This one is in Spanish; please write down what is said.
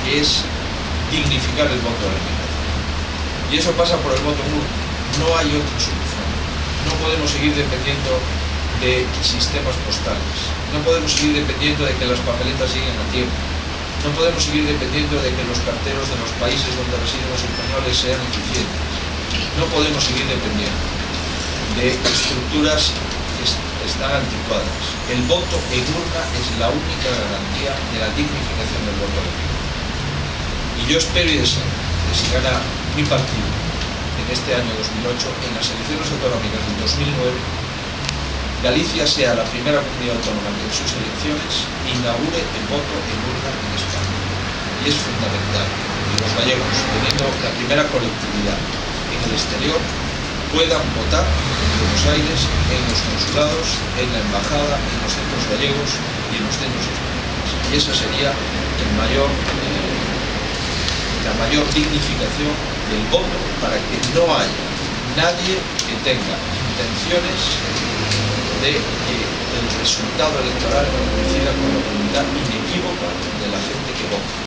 que es dignificar el voto de la migración. Y eso pasa por el voto en urna. No hay otra solución. No podemos seguir dependiendo de sistemas postales. No podemos seguir dependiendo de que las papeletas lleguen a tiempo. No podemos seguir dependiendo de que los carteros de los países donde residen los españoles sean eficientes. No podemos seguir dependiendo de estructuras que están anticuadas. El voto en urna es la única garantía de la dignificación del voto electoral. Y yo espero y deseo que si gana mi partido en este año 2008, en las elecciones autonómicas del 2009, Galicia sea la primera comunidad autónoma que en sus elecciones inaugure el voto en urna en España. Y es fundamental que los gallegos, teniendo la primera colectividad en el exterior, puedan votar en Buenos Aires, en los consulados, en la embajada, en los centros gallegos y en los centros españoles. Y esa sería la mayor dignificación del voto, para que no haya nadie que tenga intenciones de que el resultado electoral coincida con la voluntad inequívoca de la gente que vota.